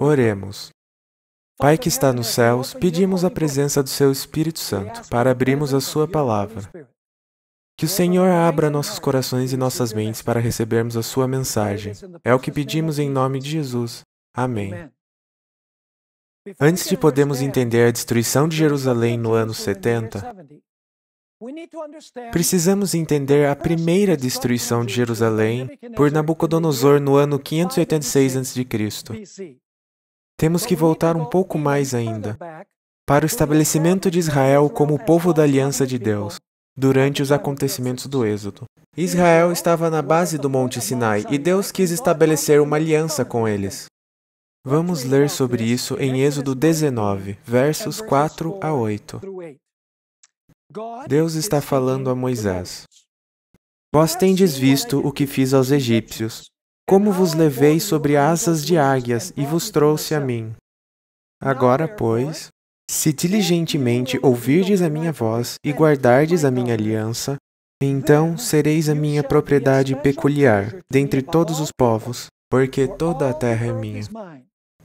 Oremos. Pai que está nos céus, pedimos a presença do Seu Espírito Santo para abrirmos a Sua palavra. Que o Senhor abra nossos corações e nossas mentes para recebermos a Sua mensagem. É o que pedimos em nome de Jesus. Amém. Antes de podermos entender a destruição de Jerusalém no ano 70, precisamos entender a primeira destruição de Jerusalém por Nabucodonosor no ano 586 a.C. Temos que voltar um pouco mais ainda, para o estabelecimento de Israel como o povo da aliança de Deus, durante os acontecimentos do Êxodo. Israel estava na base do Monte Sinai e Deus quis estabelecer uma aliança com eles. Vamos ler sobre isso em Êxodo 19, versos 4 a 8. Deus está falando a Moisés. Vós tendes visto o que fiz aos egípcios, como vos levei sobre asas de águias e vos trouxe a mim. Agora, pois, se diligentemente ouvirdes a minha voz e guardardes a minha aliança, então sereis a minha propriedade peculiar dentre todos os povos, porque toda a terra é minha.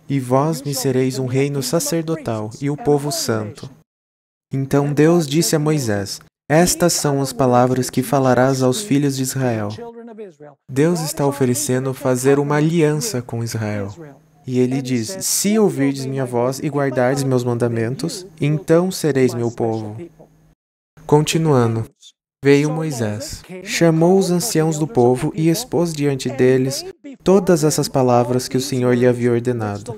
E vós me sereis um reino sacerdotal e o povo santo. Então Deus disse a Moisés: Estas são as palavras que falarás aos filhos de Israel. Deus está oferecendo fazer uma aliança com Israel. E ele diz: Se ouvirdes minha voz e guardardes meus mandamentos, então sereis meu povo. Continuando, veio Moisés, chamou os anciãos do povo e expôs diante deles todas essas palavras que o Senhor lhe havia ordenado.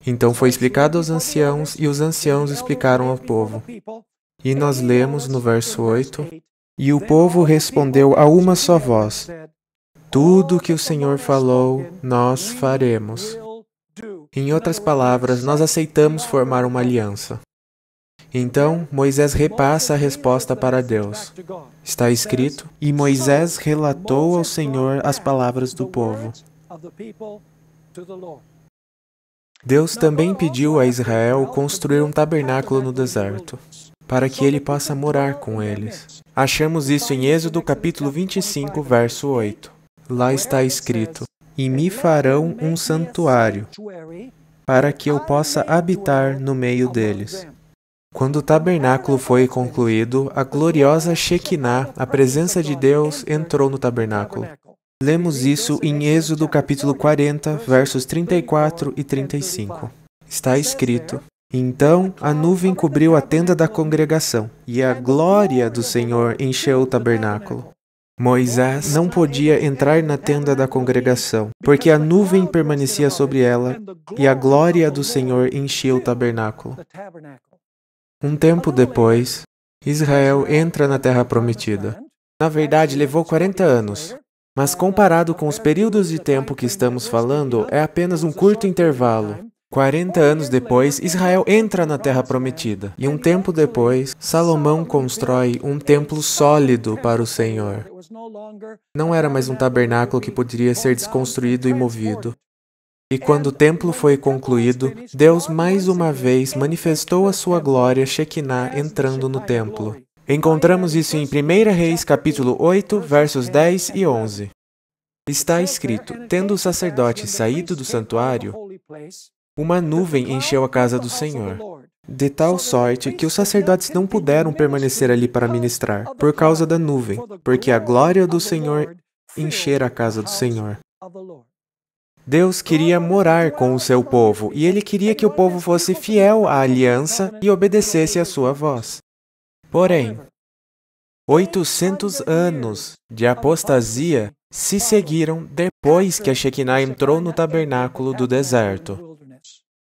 Então foi explicado aos anciãos e os anciãos explicaram ao povo. E nós lemos no verso 8, E o povo respondeu a uma só voz: Tudo que o Senhor falou, nós faremos. Em outras palavras, nós aceitamos formar uma aliança. Então, Moisés repassa a resposta para Deus. Está escrito, e Moisés relatou ao Senhor as palavras do povo. Deus também pediu a Israel construir um tabernáculo no deserto, para que ele possa morar com eles. Achamos isso em Êxodo capítulo 25, verso 8. Lá está escrito, E me farão um santuário, para que eu possa habitar no meio deles. Quando o tabernáculo foi concluído, a gloriosa Shekinah, a presença de Deus, entrou no tabernáculo. Lemos isso em Êxodo capítulo 40, versos 34 e 35. Está escrito, Então a nuvem cobriu a tenda da congregação, e a glória do Senhor encheu o tabernáculo. Moisés não podia entrar na tenda da congregação, porque a nuvem permanecia sobre ela, e a glória do Senhor enchia o tabernáculo. Um tempo depois, Israel entra na Terra Prometida. Na verdade, levou 40 anos. Mas comparado com os períodos de tempo que estamos falando, é apenas um curto intervalo. 40 anos depois, Israel entra na Terra Prometida. E um tempo depois, Salomão constrói um templo sólido para o Senhor. Não era mais um tabernáculo que poderia ser desconstruído e movido. E quando o templo foi concluído, Deus mais uma vez manifestou a sua glória Shekinah entrando no templo. Encontramos isso em 1 Reis, capítulo 8, versos 10 e 11. Está escrito, Tendo o sacerdote saído do santuário, uma nuvem encheu a casa do Senhor, de tal sorte que os sacerdotes não puderam permanecer ali para ministrar, por causa da nuvem, porque a glória do Senhor enchera a casa do Senhor. Deus queria morar com o seu povo, e Ele queria que o povo fosse fiel à aliança e obedecesse à sua voz. Porém, 800 anos de apostasia se seguiram depois que a Shekinah entrou no tabernáculo do deserto.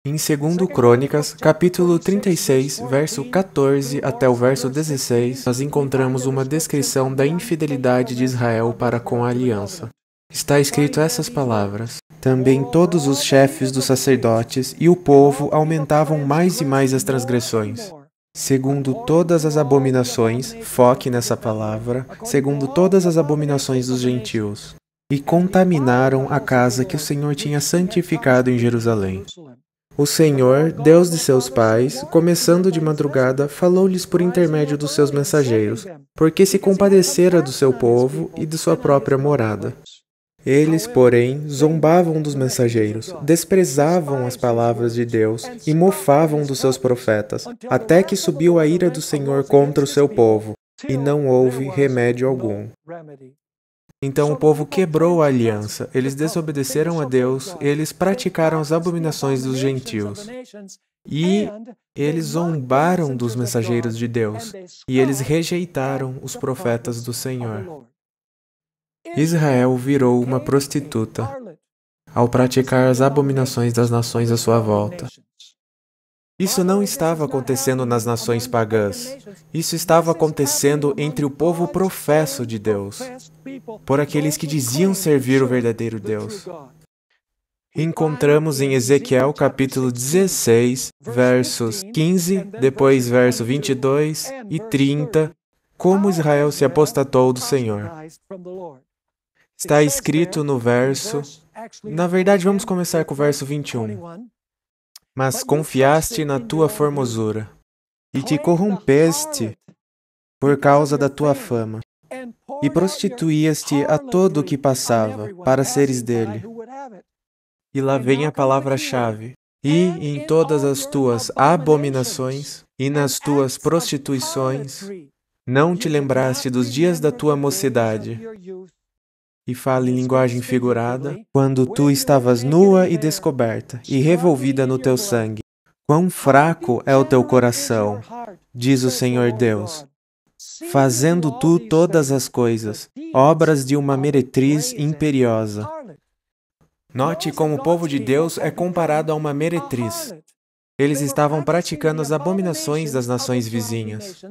Em 2 Crônicas, capítulo 36, verso 14 até o verso 16, nós encontramos uma descrição da infidelidade de Israel para com a aliança. Está escrito essas palavras. Também todos os chefes dos sacerdotes e o povo aumentavam mais e mais as transgressões. Segundo todas as abominações, foque nessa palavra, segundo todas as abominações dos gentios, e contaminaram a casa que o Senhor tinha santificado em Jerusalém. O Senhor, Deus de seus pais, começando de madrugada, falou-lhes por intermédio dos seus mensageiros, porque se compadecera do seu povo e de sua própria morada. Eles, porém, zombavam dos mensageiros, desprezavam as palavras de Deus e mofavam dos seus profetas, até que subiu a ira do Senhor contra o seu povo, e não houve remédio algum. Então o povo quebrou a aliança, eles desobedeceram a Deus, eles praticaram as abominações dos gentios. E eles zombaram dos mensageiros de Deus, e eles rejeitaram os profetas do Senhor. Israel virou uma prostituta ao praticar as abominações das nações à sua volta. Isso não estava acontecendo nas nações pagãs. Isso estava acontecendo entre o povo professo de Deus, por aqueles que diziam servir o verdadeiro Deus. Encontramos em Ezequiel capítulo 16, versos 15, depois verso 22 e 30, como Israel se apostatou do Senhor. Está escrito no verso... Na verdade, vamos começar com o verso 21. Mas confiaste na tua formosura, e te corrompeste por causa da tua fama, e prostituías-te a todo o que passava, para seres dele. E lá vem a palavra-chave. E em todas as tuas abominações, e nas tuas prostituições, não te lembraste dos dias da tua mocidade. E fala em linguagem figurada, quando tu estavas nua e descoberta, e revolvida no teu sangue. Quão fraco é o teu coração, diz o Senhor Deus, fazendo tu todas as coisas, obras de uma meretriz imperiosa. Note como o povo de Deus é comparado a uma meretriz. Eles estavam praticando as abominações das nações vizinhas.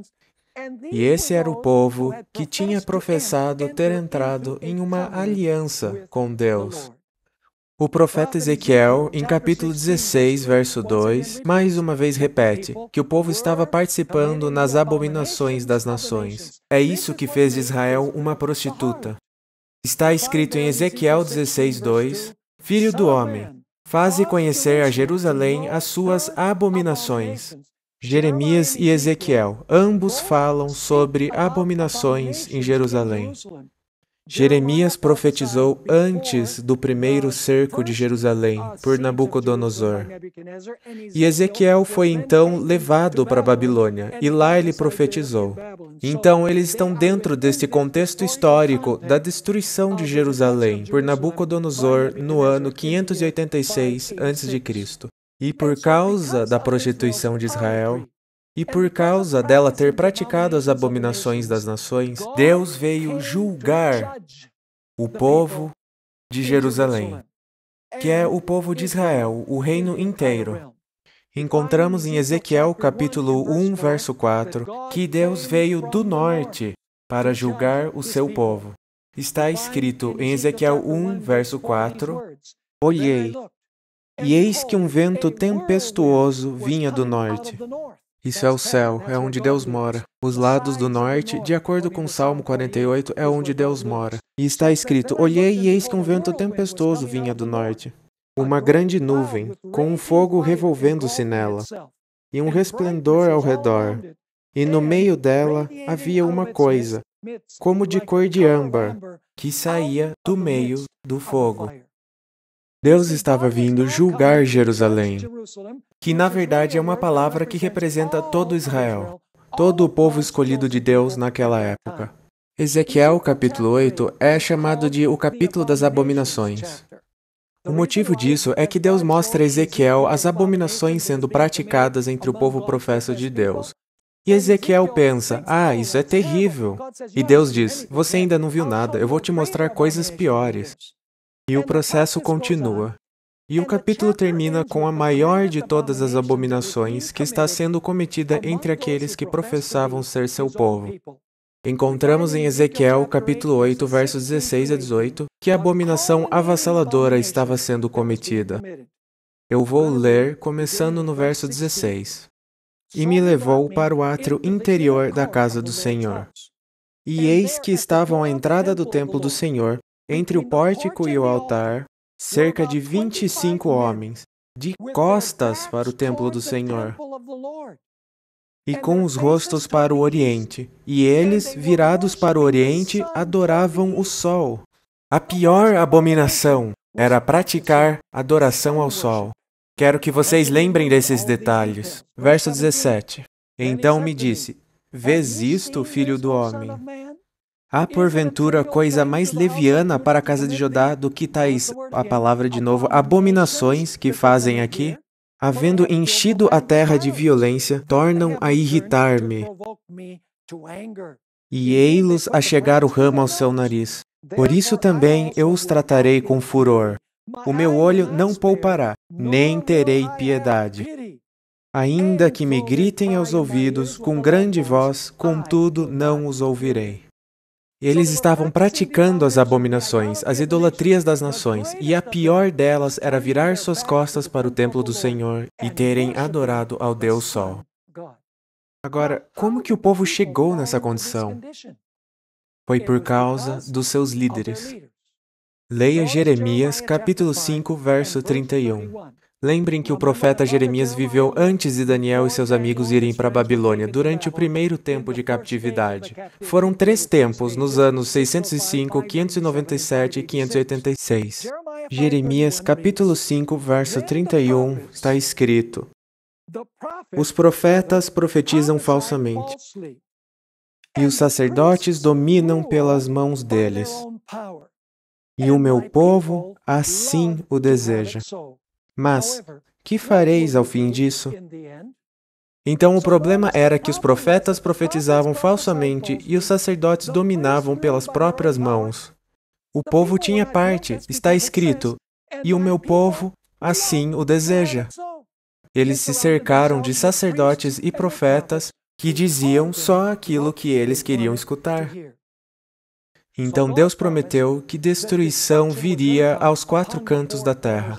E esse era o povo que tinha professado ter entrado em uma aliança com Deus. O profeta Ezequiel, em capítulo 16, verso 2, mais uma vez repete que o povo estava participando nas abominações das nações. É isso que fez de Israel uma prostituta. Está escrito em Ezequiel 16, 2, Filho do homem, faze conhecer a Jerusalém as suas abominações. Jeremias e Ezequiel, ambos falam sobre abominações em Jerusalém. Jeremias profetizou antes do primeiro cerco de Jerusalém por Nabucodonosor. E Ezequiel foi então levado para a Babilônia, e lá ele profetizou. Então eles estão dentro deste contexto histórico da destruição de Jerusalém por Nabucodonosor no ano 586 a.C. E por causa da prostituição de Israel, e por causa dela ter praticado as abominações das nações, Deus veio julgar o povo de Jerusalém, que é o povo de Israel, o reino inteiro. Encontramos em Ezequiel capítulo 1, verso 4, que Deus veio do norte para julgar o seu povo. Está escrito em Ezequiel 1, verso 4, Olhei, e eis que um vento tempestuoso vinha do norte. Isso é o céu, é onde Deus mora. Os lados do norte, de acordo com o Salmo 48, é onde Deus mora. E está escrito, Olhei e eis que um vento tempestuoso vinha do norte. Uma grande nuvem, com um fogo revolvendo-se nela, e um resplendor ao redor. E no meio dela havia uma coisa, como de cor de âmbar, que saía do meio do fogo. Deus estava vindo julgar Jerusalém, que na verdade é uma palavra que representa todo Israel, todo o povo escolhido de Deus naquela época. Ezequiel capítulo 8 é chamado de o capítulo das abominações. O motivo disso é que Deus mostra a Ezequiel as abominações sendo praticadas entre o povo professo de Deus. E Ezequiel pensa, isso é terrível. E Deus diz, você ainda não viu nada, eu vou te mostrar coisas piores. E o processo continua. E o capítulo termina com a maior de todas as abominações que está sendo cometida entre aqueles que professavam ser seu povo. Encontramos em Ezequiel, capítulo 8, versos 16 a 18, que a abominação avassaladora estava sendo cometida. Eu vou ler, começando no verso 16. E me levou para o átrio interior da casa do Senhor. E eis que estavam à entrada do templo do Senhor, entre o pórtico e o altar, cerca de 25 homens, de costas para o templo do Senhor, e com os rostos para o oriente. E eles, virados para o oriente, adoravam o sol. A pior abominação era praticar adoração ao sol. Quero que vocês lembrem desses detalhes. Verso 17. Então me disse: Vês isto, filho do homem? Há porventura coisa mais leviana para a casa de Judá do que tais, a palavra de novo, abominações que fazem aqui? Havendo enchido a terra de violência, tornam a irritar-me, e ei-los a chegar o ramo ao seu nariz. Por isso também eu os tratarei com furor. O meu olho não poupará, nem terei piedade. Ainda que me gritem aos ouvidos com grande voz, contudo não os ouvirei. Eles estavam praticando as abominações, as idolatrias das nações, e a pior delas era virar suas costas para o templo do Senhor e terem adorado ao Deus Sol. Agora, como que o povo chegou nessa condição? Foi por causa dos seus líderes. Leia Jeremias, capítulo 5, verso 31. Lembrem que o profeta Jeremias viveu antes de Daniel e seus amigos irem para a Babilônia, durante o primeiro tempo de captividade. Foram 3 tempos, nos anos 605, 597 e 586. Jeremias, capítulo 5, verso 31, está escrito: Os profetas profetizam falsamente, e os sacerdotes dominam pelas mãos deles. E o meu povo assim o deseja. Mas, que fareis ao fim disso? Então o problema era que os profetas profetizavam falsamente e os sacerdotes dominavam pelas próprias mãos. O povo tinha parte, está escrito, e o meu povo assim o deseja. Eles se cercaram de sacerdotes e profetas que diziam só aquilo que eles queriam escutar. Então Deus prometeu que destruição viria aos 4 cantos da terra.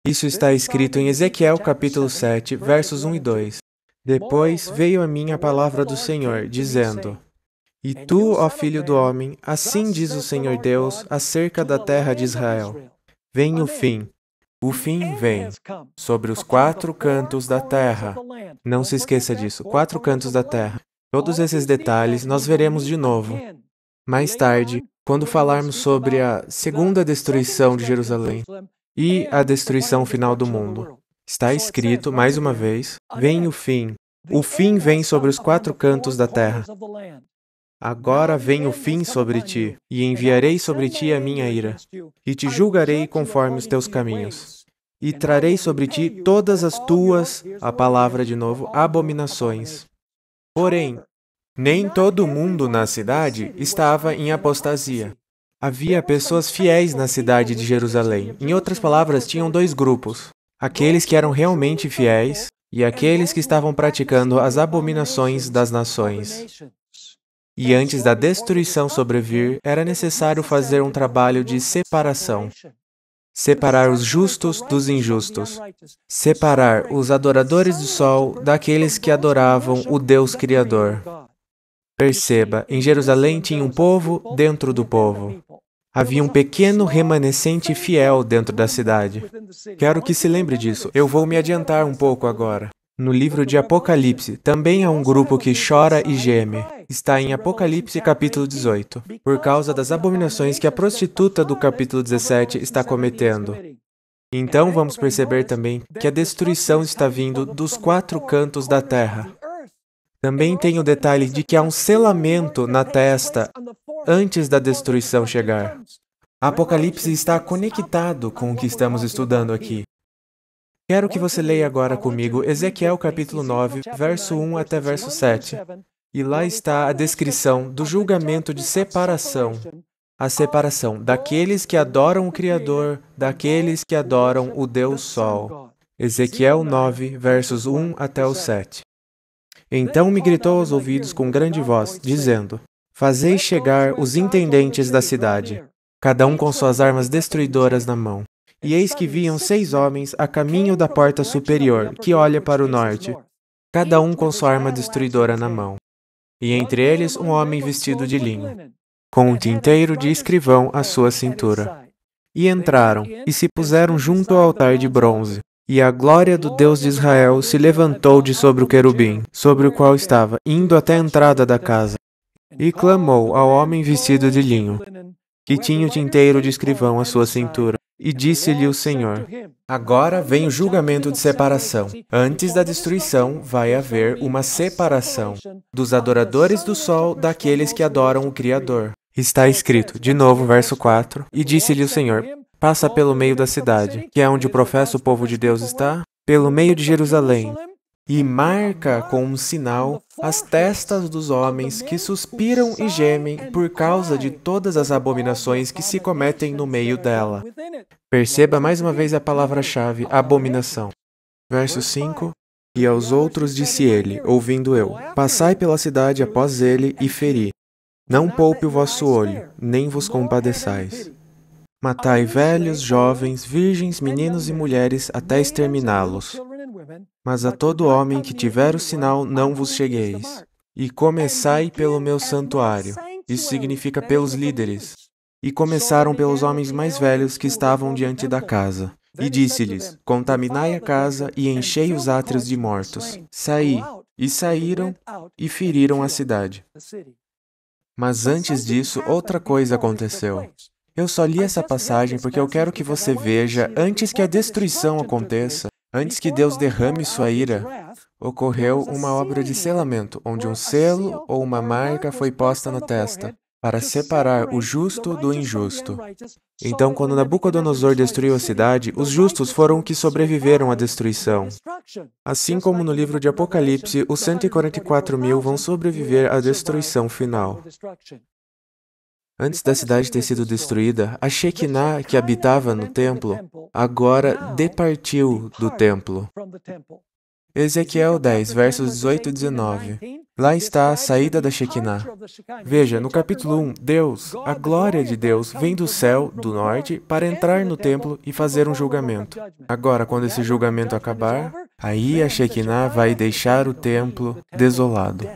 Isso está escrito em Ezequiel capítulo 7, versos 1 e 2. Depois veio a mim a palavra do Senhor, dizendo: E tu, ó filho do homem, assim diz o Senhor Deus acerca da terra de Israel: Vem o fim vem sobre os 4 cantos da terra. Não se esqueça disso, 4 cantos da terra. Todos esses detalhes nós veremos de novo mais tarde, quando falarmos sobre a segunda destruição de Jerusalém e a destruição final do mundo. Está escrito, mais uma vez, vem o fim vem sobre os 4 cantos da terra. Agora vem o fim sobre ti, e enviarei sobre ti a minha ira, e te julgarei conforme os teus caminhos, e trarei sobre ti todas as tuas, a palavra de novo, abominações. Porém, nem todo mundo na cidade estava em apostasia. Havia pessoas fiéis na cidade de Jerusalém. Em outras palavras, tinham 2 grupos: aqueles que eram realmente fiéis e aqueles que estavam praticando as abominações das nações. E antes da destruição sobrevir, era necessário fazer um trabalho de separação. Separar os justos dos injustos. Separar os adoradores do sol daqueles que adoravam o Deus Criador. Perceba, em Jerusalém tinha um povo dentro do povo. Havia um pequeno remanescente fiel dentro da cidade. Quero que se lembre disso. Eu vou me adiantar um pouco agora. No livro de Apocalipse, também há um grupo que chora e geme. Está em Apocalipse capítulo 18, por causa das abominações que a prostituta do capítulo 17 está cometendo. Então vamos perceber também que a destruição está vindo dos 4 cantos da terra. Também tem o detalhe de que há um selamento na testa antes da destruição chegar. Apocalipse está conectado com o que estamos estudando aqui. Quero que você leia agora comigo Ezequiel capítulo 9, verso 1 até verso 7. E lá está a descrição do julgamento de separação. A separação daqueles que adoram o Criador, daqueles que adoram o Deus Sol. Ezequiel 9, versos 1 até o 7. Então me gritou aos ouvidos com grande voz, dizendo: Fazei chegar os intendentes da cidade, cada um com suas armas destruidoras na mão. E eis que viam 6 homens a caminho da porta superior, que olha para o norte, cada um com sua arma destruidora na mão. E entre eles um homem vestido de linho, com um tinteiro de escrivão à sua cintura. E entraram, e se puseram junto ao altar de bronze. E a glória do Deus de Israel se levantou de sobre o querubim, sobre o qual estava, indo até a entrada da casa. E clamou ao homem vestido de linho, que tinha o tinteiro de escrivão à sua cintura. E disse-lhe o Senhor: Agora vem o julgamento de separação. Antes da destruição, vai haver uma separação dos adoradores do sol daqueles que adoram o Criador. Está escrito, de novo, verso 4, e disse-lhe o Senhor: Passa pelo meio da cidade, que é onde o professa o povo de Deus está, pelo meio de Jerusalém, e marca com um sinal as testas dos homens que suspiram e gemem por causa de todas as abominações que se cometem no meio dela. Perceba mais uma vez a palavra-chave, abominação. Verso 5. E aos outros disse ele, ouvindo eu: Passai pela cidade após ele e feri. Não poupe o vosso olho, nem vos compadeçais. Matai velhos, jovens, virgens, meninos e mulheres, até exterminá-los. Mas a todo homem que tiver o sinal, não vos chegueis. E começai pelo meu santuário. Isso significa pelos líderes. E começaram pelos homens mais velhos que estavam diante da casa. E disse-lhes: Contaminai a casa e enchei os átrios de mortos. Saí. E saíram e feriram a cidade. Mas antes disso, outra coisa aconteceu. Eu só li essa passagem porque eu quero que você veja, antes que a destruição aconteça, antes que Deus derrame sua ira, ocorreu uma obra de selamento, onde um selo ou uma marca foi posta na testa, para separar o justo do injusto. Então, quando Nabucodonosor destruiu a cidade, os justos foram os que sobreviveram à destruição. Assim como no livro de Apocalipse, os 144.000 vão sobreviver à destruição final. Antes da cidade ter sido destruída, a Shekinah, que habitava no templo, agora departiu do templo. Ezequiel 10, versos 18 e 19. Lá está a saída da Shekinah. Veja, no capítulo 1, Deus, a glória de Deus, vem do céu, do norte, para entrar no templo e fazer um julgamento. Agora, quando esse julgamento acabar, aí a Shekinah vai deixar o templo desolado.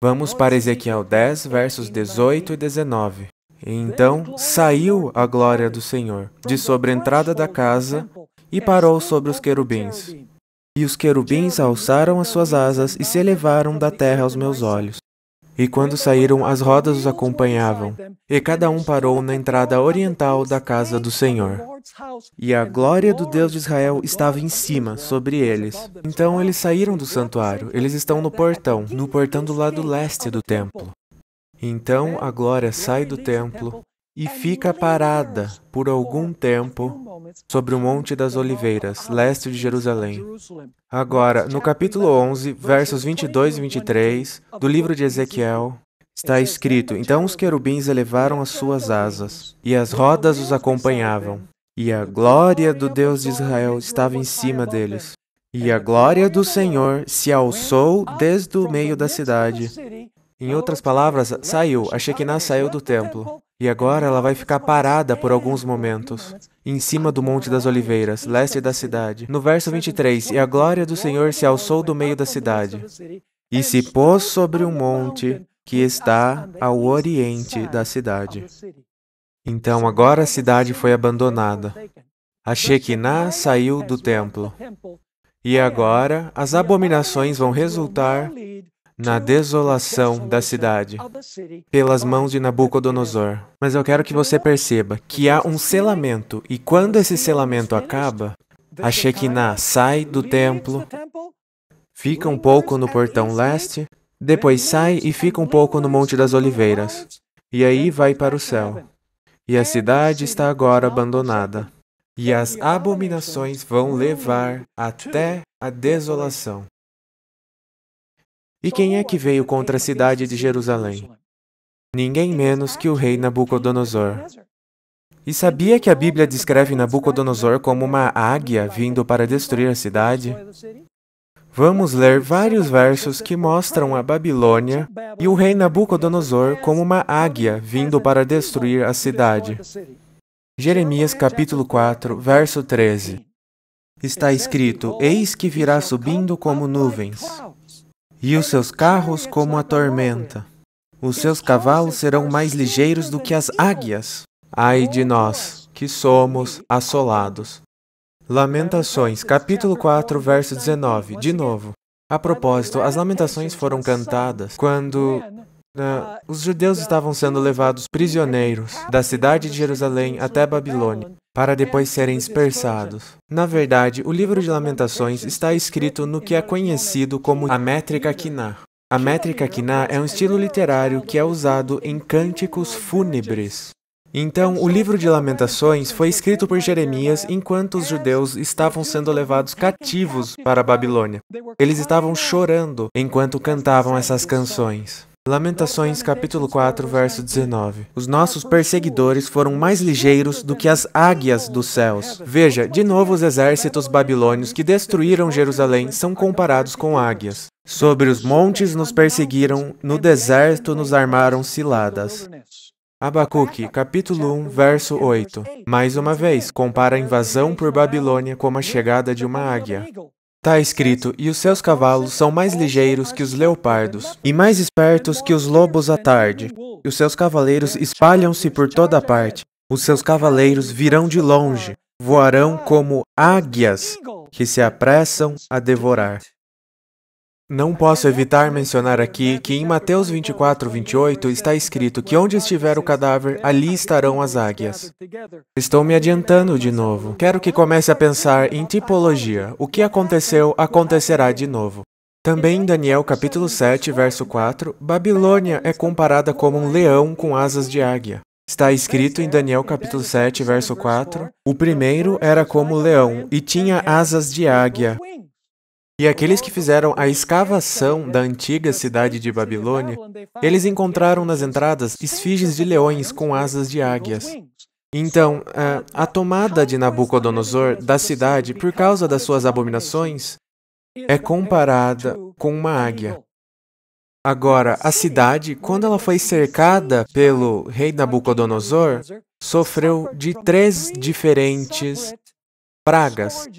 Vamos para Ezequiel 10, versos 18 e 19. Então saiu a glória do Senhor de sobre a entrada da casa e parou sobre os querubins. E os querubins alçaram as suas asas e se elevaram da terra aos meus olhos. E quando saíram, as rodas os acompanhavam, e cada um parou na entrada oriental da casa do Senhor. E a glória do Deus de Israel estava em cima, sobre eles. Então eles saíram do santuário, eles estão no portão do lado leste do templo. Então a glória sai do templo e fica parada por algum tempo sobre o Monte das Oliveiras, leste de Jerusalém. Agora, no capítulo 11, versos 22 e 23, do livro de Ezequiel, está escrito: Então os querubins elevaram as suas asas, e as rodas os acompanhavam, e a glória do Deus de Israel estava em cima deles. E a glória do Senhor se alçou desde o meio da cidade. Em outras palavras, a Shekinah saiu do templo. E agora ela vai ficar parada por alguns momentos, em cima do Monte das Oliveiras, leste da cidade. No verso 23, e a glória do Senhor se alçou do meio da cidade, e se pôs sobre um monte que está ao oriente da cidade. Então agora a cidade foi abandonada. A Shekinah saiu do templo. E agora as abominações vão resultar na desolação da cidade, pelas mãos de Nabucodonosor. Mas eu quero que você perceba que há um selamento, e quando esse selamento acaba, a Shekinah sai do templo, fica um pouco no portão leste, depois sai e fica um pouco no Monte das Oliveiras, e aí vai para o céu. E a cidade está agora abandonada, e as abominações vão levar até a desolação. E quem é que veio contra a cidade de Jerusalém? Ninguém menos que o rei Nabucodonosor. E sabia que a Bíblia descreve Nabucodonosor como uma águia vindo para destruir a cidade? Vamos ler vários versos que mostram a Babilônia e o rei Nabucodonosor como uma águia vindo para destruir a cidade. Jeremias capítulo 4, verso 13. Está escrito: Eis que virá subindo como nuvens, e os seus carros como a tormenta. Os seus cavalos serão mais ligeiros do que as águias. Ai de nós, que somos assolados. Lamentações, capítulo 4, verso 19. De novo. A propósito, as lamentações foram cantadas quando Os judeus estavam sendo levados prisioneiros da cidade de Jerusalém até Babilônia, para depois serem dispersados. Na verdade, o livro de Lamentações está escrito no que é conhecido como a métrica Quiná. A métrica Quiná é um estilo literário que é usado em cânticos fúnebres. Então, o livro de Lamentações foi escrito por Jeremias enquanto os judeus estavam sendo levados cativos para a Babilônia. Eles estavam chorando enquanto cantavam essas canções. Lamentações capítulo 4, verso 19. Os nossos perseguidores foram mais ligeiros do que as águias dos céus. Veja, de novo os exércitos babilônios que destruíram Jerusalém são comparados com águias. Sobre os montes nos perseguiram, no deserto nos armaram ciladas. Abacuque, capítulo 1, verso 8. Mais uma vez, compara a invasão por Babilônia como a chegada de uma águia. Está escrito, e os seus cavalos são mais ligeiros que os leopardos, e mais espertos que os lobos à tarde. E os seus cavaleiros espalham-se por toda parte. Os seus cavaleiros virão de longe, voarão como águias que se apressam a devorar. Não posso evitar mencionar aqui que em Mateus 24, 28 está escrito que onde estiver o cadáver, ali estarão as águias. Estou me adiantando de novo. Quero que comece a pensar em tipologia. O que aconteceu, acontecerá de novo. Também em Daniel capítulo 7, verso 4, Babilônia é comparada como um leão com asas de águia. Está escrito em Daniel capítulo 7, verso 4, o primeiro era como leão e tinha asas de águia. E aqueles que fizeram a escavação da antiga cidade de Babilônia, eles encontraram nas entradas esfinges de leões com asas de águias. Então, a tomada de Nabucodonosor da cidade por causa das suas abominações é comparada com uma águia. Agora, a cidade, quando ela foi cercada pelo rei Nabucodonosor, sofreu de 3 diferentes pragas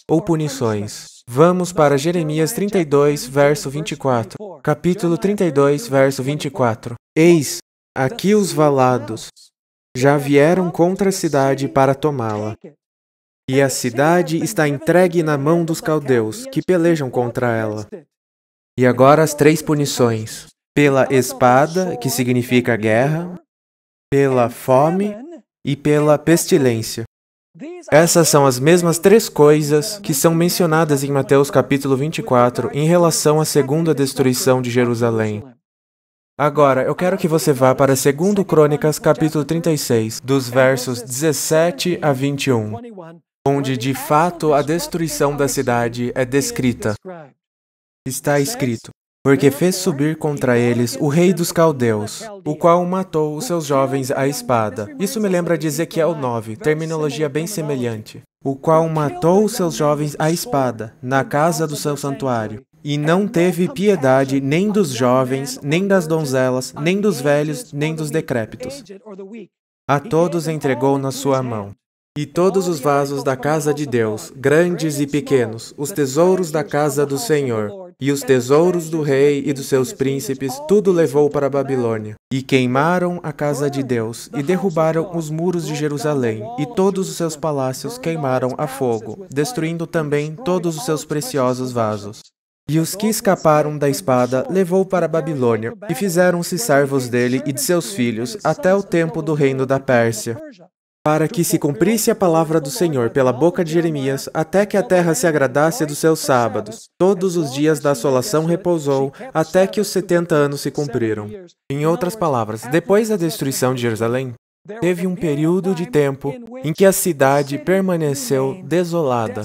ou punições. Vamos para Jeremias 32, verso 24. Capítulo 32, verso 24. Eis, aqui os valados já vieram contra a cidade para tomá-la. E a cidade está entregue na mão dos caldeus, que pelejam contra ela. E agora as 3 punições. Pela espada, que significa guerra, pela fome e pela pestilência. Essas são as mesmas 3 coisas que são mencionadas em Mateus capítulo 24 em relação à segunda destruição de Jerusalém. Agora, eu quero que você vá para 2 Crônicas capítulo 36, dos versos 17 a 21, onde de fato a destruição da cidade é descrita. Está escrito: porque fez subir contra eles o rei dos caldeus, o qual matou os seus jovens à espada. Isso me lembra de Ezequiel 9, terminologia bem semelhante. O qual matou os seus jovens à espada, na casa do seu santuário. E não teve piedade nem dos jovens, nem das donzelas, nem dos velhos, nem dos decrépitos. A todos entregou na sua mão. E todos os vasos da casa de Deus, grandes e pequenos, os tesouros da casa do Senhor, e os tesouros do rei e dos seus príncipes, tudo levou para a Babilônia. E queimaram a casa de Deus, e derrubaram os muros de Jerusalém, e todos os seus palácios queimaram a fogo, destruindo também todos os seus preciosos vasos. E os que escaparam da espada levou para a Babilônia, e fizeram-se servos dele e de seus filhos, até o tempo do reino da Pérsia, para que se cumprisse a palavra do Senhor pela boca de Jeremias, até que a terra se agradasse dos seus sábados. Todos os dias da assolação repousou, até que os 70 anos se cumpriram. Em outras palavras, depois da destruição de Jerusalém, teve um período de tempo em que a cidade permaneceu desolada.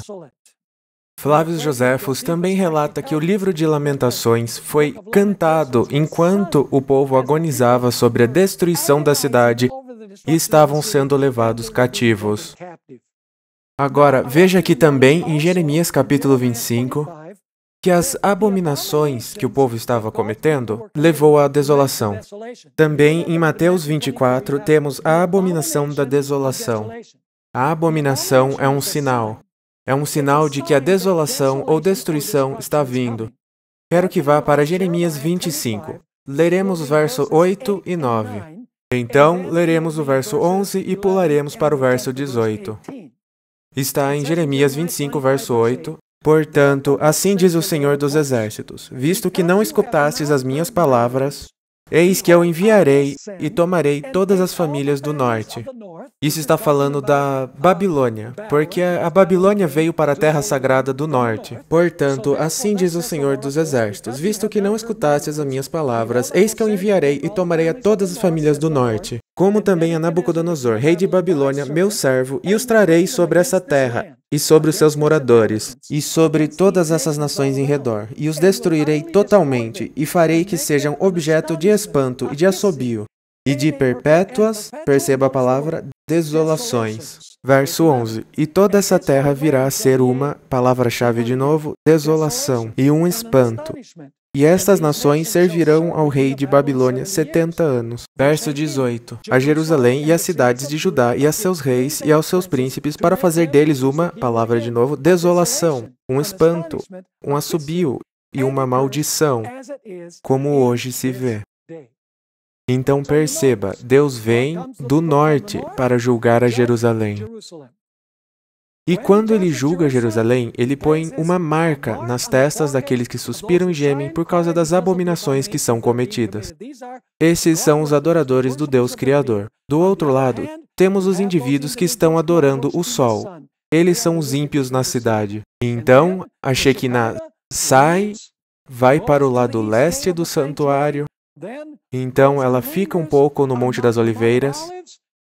Flávio Joséfos também relata que o livro de Lamentações foi cantado enquanto o povo agonizava sobre a destruição da cidade e estavam sendo levados cativos. Agora, veja aqui também em Jeremias capítulo 25, que as abominações que o povo estava cometendo levou à desolação. Também em Mateus 24 temos a abominação da desolação. A abominação é um sinal. É um sinal de que a desolação ou destruição está vindo. Quero que vá para Jeremias 25. Leremos os versos 8 e 9. Então, leremos o verso 11 e pularemos para o verso 18. Está em Jeremias 25, verso 8. Portanto, assim diz o Senhor dos Exércitos, visto que não escutastes as minhas palavras, Eis que eu enviarei e tomarei todas as famílias do norte. Isso está falando da Babilônia, porque a Babilônia veio para a terra sagrada do norte. Portanto, assim diz o Senhor dos Exércitos, visto que não escutastes as minhas palavras, eis que eu enviarei e tomarei a todas as famílias do norte, como também a Nabucodonosor, rei de Babilônia, meu servo, e os trarei sobre essa terra, e sobre os seus moradores, e sobre todas essas nações em redor, e os destruirei totalmente, e farei que sejam objeto de espanto e de assobio, e de perpétuas, perceba a palavra, desolações. Verso 11. E toda essa terra virá a ser uma, palavra-chave de novo, desolação, e um espanto. E estas nações servirão ao rei de Babilônia 70 anos. Verso 18. A Jerusalém e as cidades de Judá e a seus reis e aos seus príncipes para fazer deles uma, palavra de novo, desolação, um espanto, um assobio e uma maldição, como hoje se vê. Então perceba, Deus vem do norte para julgar a Jerusalém. E quando ele julga Jerusalém, ele põe uma marca nas testas daqueles que suspiram e gemem por causa das abominações que são cometidas. Esses são os adoradores do Deus Criador. Do outro lado, temos os indivíduos que estão adorando o sol. Eles são os ímpios na cidade. Então, a Shekinah sai, vai para o lado leste do santuário. Então, ela fica um pouco no Monte das Oliveiras.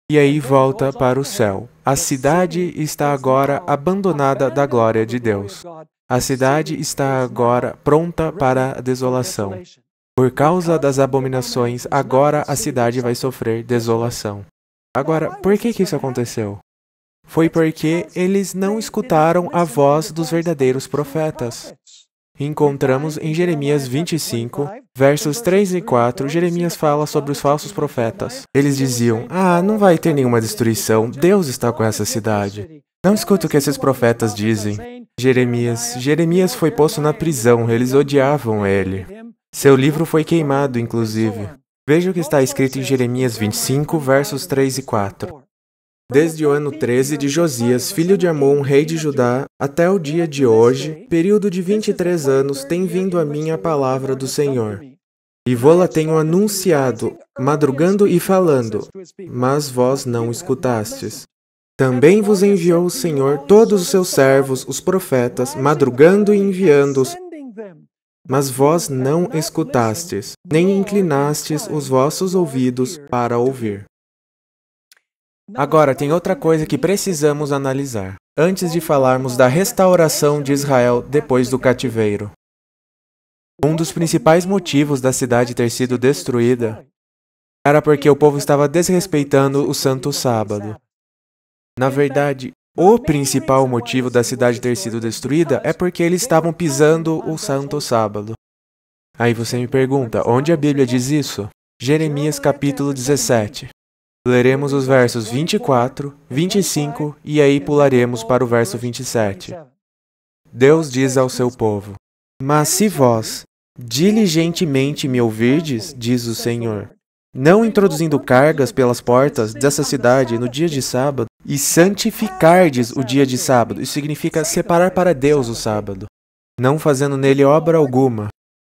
E aí volta para o céu. A cidade está agora abandonada da glória de Deus. A cidade está agora pronta para a desolação. Por causa das abominações, agora a cidade vai sofrer desolação. Agora, por que isso aconteceu? Foi porque eles não escutaram a voz dos verdadeiros profetas. Encontramos em Jeremias 25, versos 3 e 4, Jeremias fala sobre os falsos profetas. Eles diziam, não vai ter nenhuma destruição, Deus está com essa cidade. Não escuta o que esses profetas dizem. Jeremias foi posto na prisão, eles odiavam ele. Seu livro foi queimado, inclusive. Veja o que está escrito em Jeremias 25, versos 3 e 4. Desde o ano 13 de Josias, filho de Amon, rei de Judá, até o dia de hoje, período de 23 anos, tem vindo a mim a palavra do Senhor. E vô-la tenho anunciado, madrugando e falando, mas vós não escutastes. Também vos enviou o Senhor todos os seus servos, os profetas, madrugando e enviando-os, mas vós não escutastes, nem inclinastes os vossos ouvidos para ouvir. Agora, tem outra coisa que precisamos analisar, antes de falarmos da restauração de Israel depois do cativeiro. Um dos principais motivos da cidade ter sido destruída era porque o povo estava desrespeitando o Santo Sábado. Na verdade, o principal motivo da cidade ter sido destruída é porque eles estavam pisando o Santo Sábado. Aí você me pergunta, onde a Bíblia diz isso? Jeremias capítulo 17. Leremos os versos 24, 25 e aí pularemos para o verso 27. Deus diz ao seu povo, mas se vós diligentemente me ouvirdes, diz o Senhor, não introduzindo cargas pelas portas dessa cidade no dia de sábado, e santificardes o dia de sábado, isso significa separar para Deus o sábado, não fazendo nele obra alguma,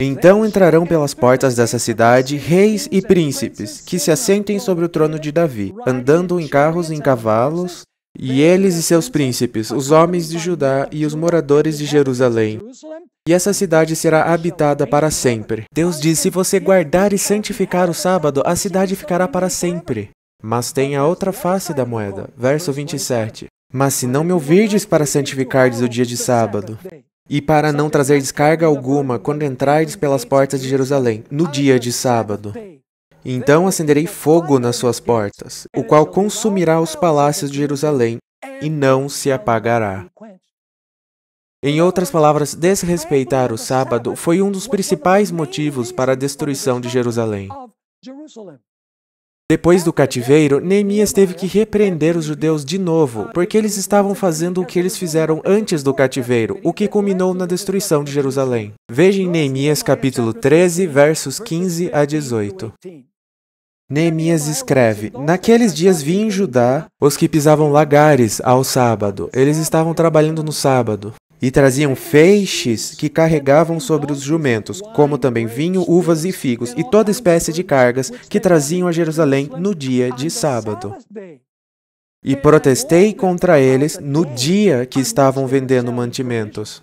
então entrarão pelas portas dessa cidade reis e príncipes, que se assentem sobre o trono de Davi, andando em carros e em cavalos, e eles e seus príncipes, os homens de Judá e os moradores de Jerusalém. E essa cidade será habitada para sempre. Deus diz, se você guardar e santificar o sábado, a cidade ficará para sempre. Mas tem a outra face da moeda. Verso 27. Mas se não me ouvirdes para santificardes o dia de sábado, e para não trazer descarga alguma quando entrardes pelas portas de Jerusalém, no dia de sábado, então acenderei fogo nas suas portas, o qual consumirá os palácios de Jerusalém, e não se apagará. Em outras palavras, desrespeitar o sábado foi um dos principais motivos para a destruição de Jerusalém. Depois do cativeiro, Neemias teve que repreender os judeus de novo, porque eles estavam fazendo o que eles fizeram antes do cativeiro, o que culminou na destruição de Jerusalém. Veja em Neemias capítulo 13, versos 15 a 18. Neemias escreve, naqueles dias vi em Judá os que pisavam lagares ao sábado. Eles estavam trabalhando no sábado. E traziam feixes que carregavam sobre os jumentos, como também vinho, uvas e figos, e toda espécie de cargas que traziam a Jerusalém no dia de sábado. E protestei contra eles no dia que estavam vendendo mantimentos.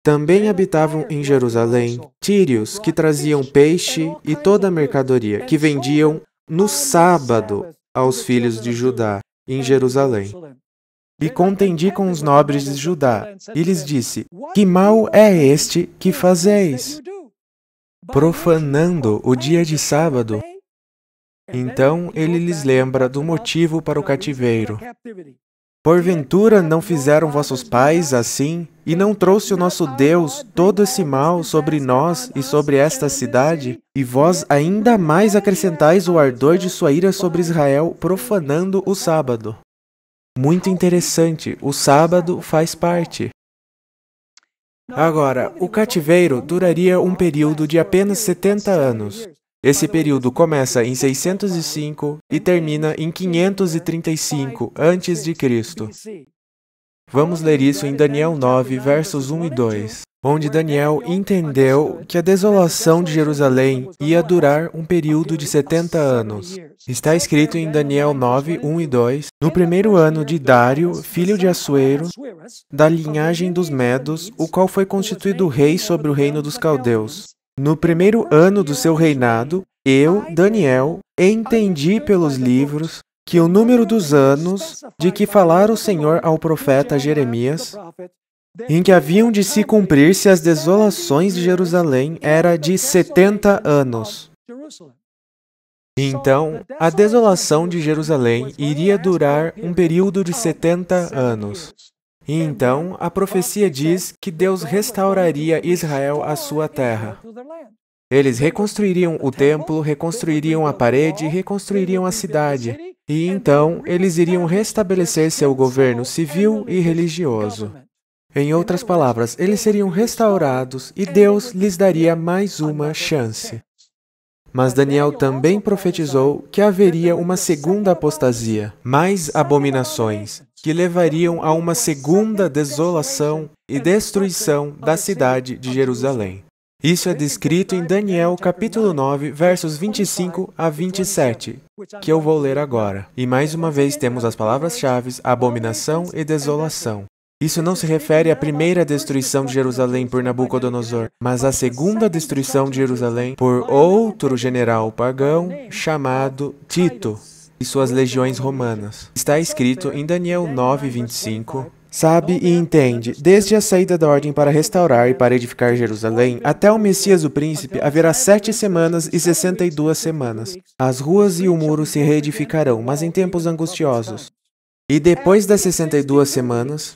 Também habitavam em Jerusalém tírios que traziam peixe e toda a mercadoria, que vendiam no sábado aos filhos de Judá, em Jerusalém. E contendi com os nobres de Judá, e lhes disse: Que mal é este que fazeis, profanando o dia de sábado? Então ele lhes lembra do motivo para o cativeiro. Porventura não fizeram vossos pais assim, e não trouxe o nosso Deus todo esse mal sobre nós e sobre esta cidade? E vós ainda mais acrescentais o ardor de sua ira sobre Israel, profanando o sábado. Muito interessante, o sábado faz parte. Agora, o cativeiro duraria um período de apenas 70 anos. Esse período começa em 605 e termina em 535 a.C. Vamos ler isso em Daniel 9, versos 1 e 2, onde Daniel entendeu que a desolação de Jerusalém ia durar um período de 70 anos. Está escrito em Daniel 9, 1 e 2, no primeiro ano de Dário, filho de Assuero, da linhagem dos Medos, o qual foi constituído rei sobre o reino dos caldeus. No primeiro ano do seu reinado, eu, Daniel, entendi pelos livros que o número dos anos de que falara o Senhor ao profeta Jeremias, em que haviam de se cumprir-se as desolações de Jerusalém, era de 70 anos. Então, a desolação de Jerusalém iria durar um período de 70 anos. E então, a profecia diz que Deus restauraria Israel à sua terra. Eles reconstruiriam o templo, reconstruiriam a parede, reconstruiriam a cidade. E então, eles iriam restabelecer seu governo civil e religioso. Em outras palavras, eles seriam restaurados e Deus lhes daria mais uma chance. Mas Daniel também profetizou que haveria uma segunda apostasia, mais abominações, que levariam a uma segunda desolação e destruição da cidade de Jerusalém. Isso é descrito em Daniel capítulo 9, versos 25 a 27, que eu vou ler agora. E mais uma vez temos as palavras-chave abominação e desolação. Isso não se refere à primeira destruição de Jerusalém por Nabucodonosor, mas à segunda destruição de Jerusalém por outro general pagão chamado Tito e suas legiões romanas. Está escrito em Daniel 9, 25, sabe e entende, desde a saída da ordem para restaurar e para edificar Jerusalém, até o Messias o príncipe, haverá 7 semanas e 62 semanas. As ruas e o muro se reedificarão, mas em tempos angustiosos. E depois das 62 semanas...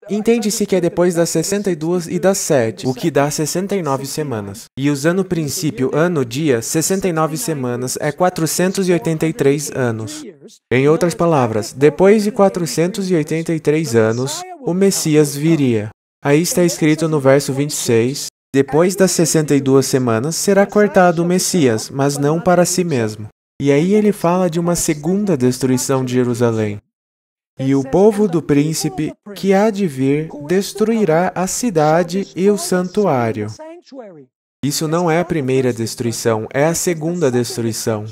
entende-se que é depois das 62 e das 7, o que dá 69 semanas. E usando o princípio ano-dia, 69 semanas é 483 anos. Em outras palavras, depois de 483 anos, o Messias viria. Aí está escrito no verso 26, depois das 62 semanas será cortado o Messias, mas não para si mesmo. E aí ele fala de uma segunda destruição de Jerusalém. E o povo do príncipe que há de vir destruirá a cidade e o santuário. Isso não é a primeira destruição, é a segunda destruição.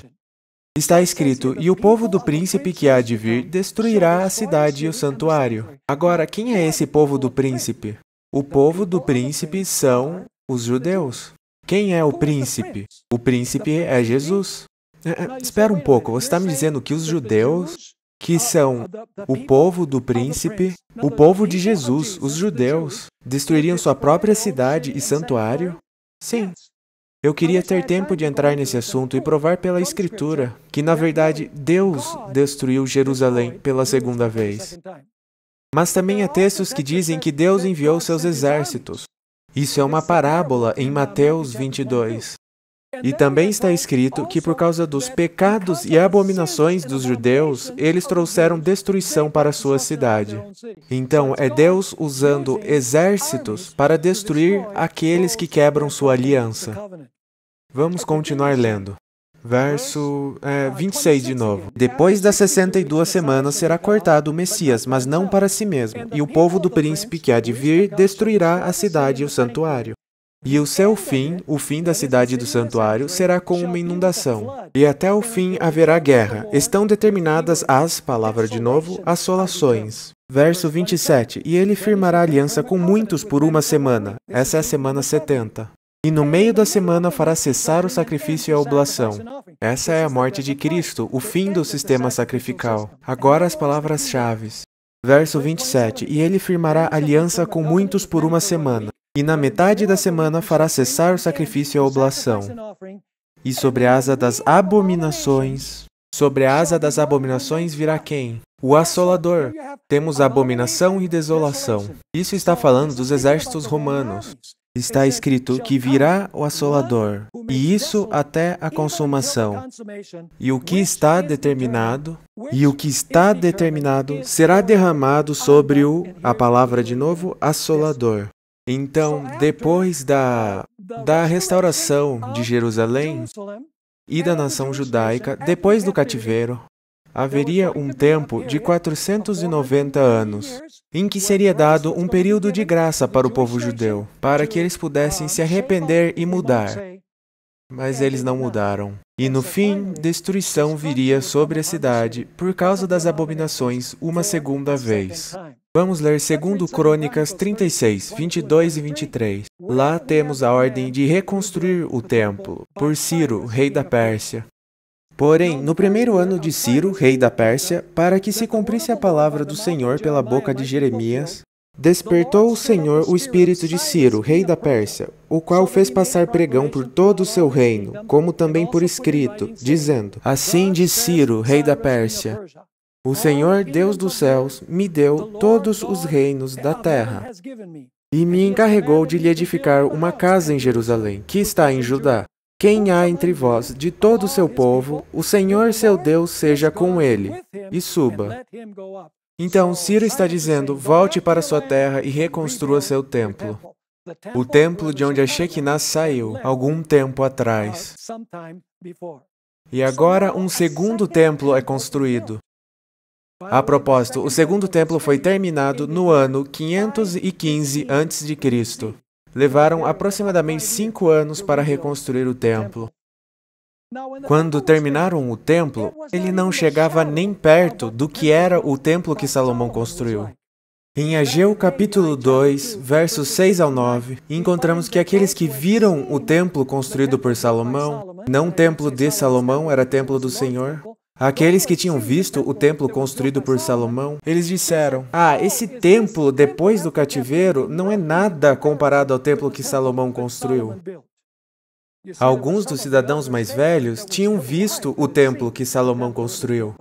Está escrito, e o povo do príncipe que há de vir destruirá a cidade e o santuário. Agora, quem é esse povo do príncipe? O povo do príncipe são os judeus. Quem é o príncipe? O príncipe é Jesus. Espera um pouco, você está me dizendo que os judeus... que são o povo do príncipe, o povo de Jesus, os judeus, destruiriam sua própria cidade e santuário? Sim. Eu queria ter tempo de entrar nesse assunto e provar pela Escritura que, na verdade, Deus destruiu Jerusalém pela segunda vez. Mas também há textos que dizem que Deus enviou seus exércitos. Isso é uma parábola em Mateus 22. E também está escrito que por causa dos pecados e abominações dos judeus, eles trouxeram destruição para a sua cidade. Então, é Deus usando exércitos para destruir aqueles que quebram sua aliança. Vamos continuar lendo. Verso 26 de novo. Depois das 62 semanas será cortado o Messias, mas não para si mesmo. E o povo do príncipe que há de vir destruirá a cidade e o santuário. E o seu fim, o fim da cidade e do santuário, será como uma inundação. E até o fim haverá guerra. Estão determinadas as, palavra de novo, assolações. Verso 27. E ele firmará aliança com muitos por uma semana. Essa é a semana 70. E no meio da semana fará cessar o sacrifício e a oblação. Essa é a morte de Cristo, o fim do sistema sacrificial. Agora as palavras-chave. Verso 27. E ele firmará aliança com muitos por uma semana. E na metade da semana fará cessar o sacrifício e a oblação. E sobre a asa das abominações... Sobre a asa das abominações virá quem? O assolador. Temos abominação e desolação. Isso está falando dos exércitos romanos. Está escrito que virá o assolador, e isso até a consumação. E o que está determinado, será derramado sobre a palavra de novo, assolador. Então, depois da restauração de Jerusalém e da nação judaica, depois do cativeiro, haveria um tempo de 490 anos, em que seria dado um período de graça para o povo judeu, para que eles pudessem se arrepender e mudar. Mas eles não mudaram. E no fim, destruição viria sobre a cidade por causa das abominações uma segunda vez. Vamos ler 2 Crônicas 36, 22 e 23. Lá temos a ordem de reconstruir o templo por Ciro, rei da Pérsia. Porém, no primeiro ano de Ciro, rei da Pérsia, para que se cumprisse a palavra do Senhor pela boca de Jeremias, despertou o Senhor o espírito de Ciro, rei da Pérsia, o qual fez passar pregão por todo o seu reino, como também por escrito, dizendo: Assim diz Ciro, rei da Pérsia: O Senhor, Deus dos céus, me deu todos os reinos da terra, e me encarregou de lhe edificar uma casa em Jerusalém, que está em Judá. Quem há entre vós, de todo o seu povo, o Senhor seu Deus seja com ele, e suba. Então, Ciro está dizendo, volte para sua terra e reconstrua seu templo. O templo de onde a Shekinah saiu, algum tempo atrás. E agora um segundo templo é construído. A propósito, o segundo templo foi terminado no ano 515 a.C. Levaram aproximadamente 5 anos para reconstruir o templo. Quando terminaram o templo, ele não chegava nem perto do que era o templo que Salomão construiu. Em Ageu capítulo 2, versos 6 ao 9, encontramos que aqueles que viram o templo construído por Salomão, não o templo de Salomão, era templo do Senhor. Aqueles que tinham visto o templo construído por Salomão, eles disseram, esse templo depois do cativeiro não é nada comparado ao templo que Salomão construiu. Alguns dos cidadãos mais velhos tinham visto o templo que Salomão construiu.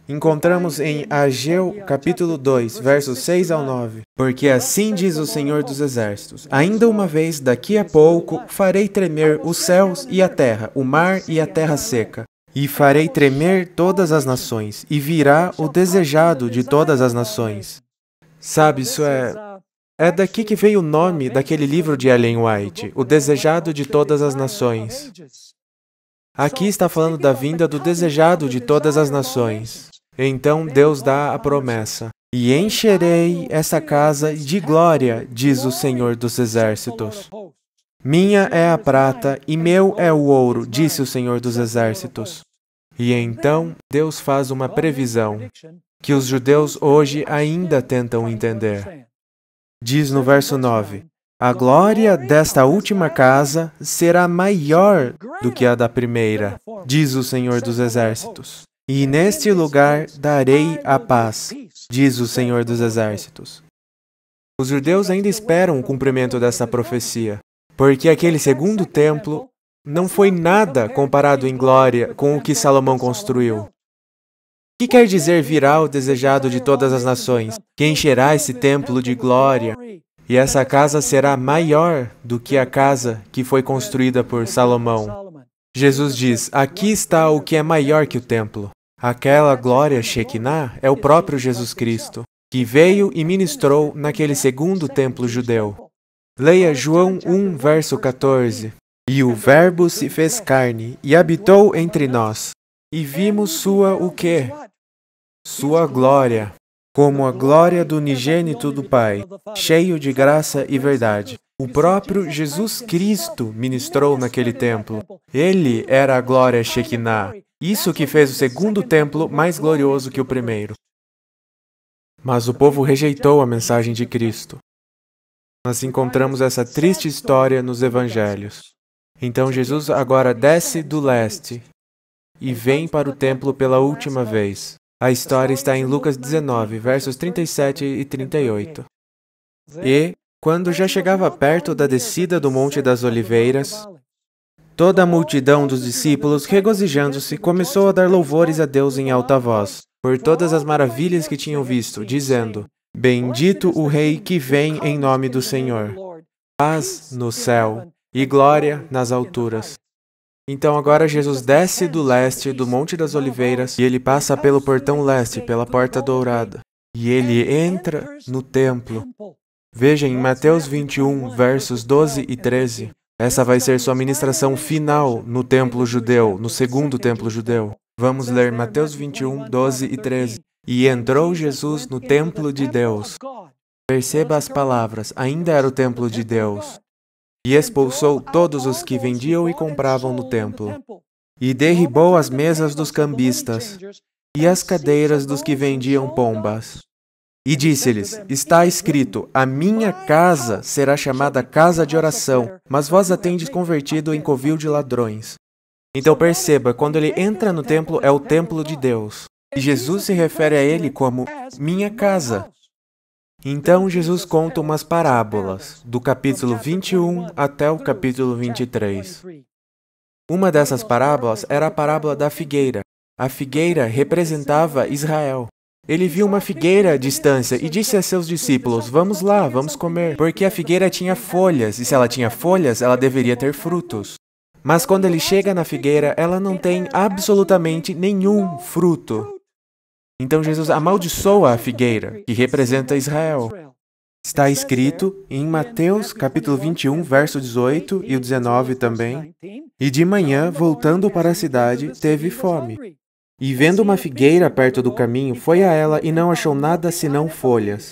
Encontramos em Ageu capítulo 2, versos 6 ao 9. Porque assim diz o Senhor dos Exércitos, ainda uma vez, daqui a pouco, farei tremer os céus e a terra, o mar e a terra seca. E farei tremer todas as nações, e virá o desejado de todas as nações. Sabe, isso é daqui que veio o nome daquele livro de Ellen White, O Desejado de Todas as Nações. Aqui está falando da vinda do desejado de todas as nações. Então Deus dá a promessa. E encherei essa casa de glória, diz o Senhor dos Exércitos. Minha é a prata e meu é o ouro, disse o Senhor dos Exércitos. E então Deus faz uma previsão que os judeus hoje ainda tentam entender. Diz no verso 9, a glória desta última casa será maior do que a da primeira, diz o Senhor dos Exércitos. E neste lugar darei a paz, diz o Senhor dos Exércitos. Os judeus ainda esperam o cumprimento dessa profecia, porque aquele segundo templo não foi nada comparado em glória com o que Salomão construiu. O que quer dizer virá o desejado de todas as nações, que encherá esse templo de glória, e essa casa será maior do que a casa que foi construída por Salomão. Jesus diz, aqui está o que é maior que o templo. Aquela glória Shekinah é o próprio Jesus Cristo, que veio e ministrou naquele segundo templo judeu. Leia João 1, verso 14. E o Verbo se fez carne e habitou entre nós. E vimos sua o quê? Sua glória, como a glória do unigênito do Pai, cheio de graça e verdade. O próprio Jesus Cristo ministrou naquele templo. Ele era a glória Shekinah, isso que fez o segundo templo mais glorioso que o primeiro. Mas o povo rejeitou a mensagem de Cristo. Nós encontramos essa triste história nos evangelhos. Então Jesus agora desce do leste e vem para o templo pela última vez. A história está em Lucas 19, versos 37 e 38. E, quando já chegava perto da descida do Monte das Oliveiras, toda a multidão dos discípulos, regozijando-se, começou a dar louvores a Deus em alta voz, por todas as maravilhas que tinham visto, dizendo: Bendito o Rei que vem em nome do Senhor. Paz no céu e glória nas alturas. Então agora Jesus desce do leste do Monte das Oliveiras e ele passa pelo portão leste, pela porta dourada. E ele entra no templo. Veja em Mateus 21, versos 12 e 13. Essa vai ser sua ministração final no templo judeu, no segundo templo judeu. Vamos ler Mateus 21, 12 e 13. E entrou Jesus no templo de Deus. Perceba as palavras, ainda era o templo de Deus. E expulsou todos os que vendiam e compravam no templo. E derribou as mesas dos cambistas e as cadeiras dos que vendiam pombas. E disse-lhes: Está escrito, a minha casa será chamada casa de oração, mas vós a tendes convertido em covil de ladrões. Então perceba, quando ele entra no templo, é o templo de Deus. E Jesus se refere a ele como minha casa. Então Jesus conta umas parábolas, do capítulo 21 até o capítulo 23. Uma dessas parábolas era a parábola da figueira. A figueira representava Israel. Ele viu uma figueira à distância e disse a seus discípulos: Vamos lá, vamos comer, porque a figueira tinha folhas, e se ela tinha folhas, ela deveria ter frutos. Mas quando ele chega na figueira, ela não tem absolutamente nenhum fruto. Então Jesus amaldiçoa a figueira, que representa Israel. Está escrito em Mateus capítulo 21, verso 18 e o 19 também. E de manhã, voltando para a cidade, teve fome. E vendo uma figueira perto do caminho, foi a ela e não achou nada senão folhas.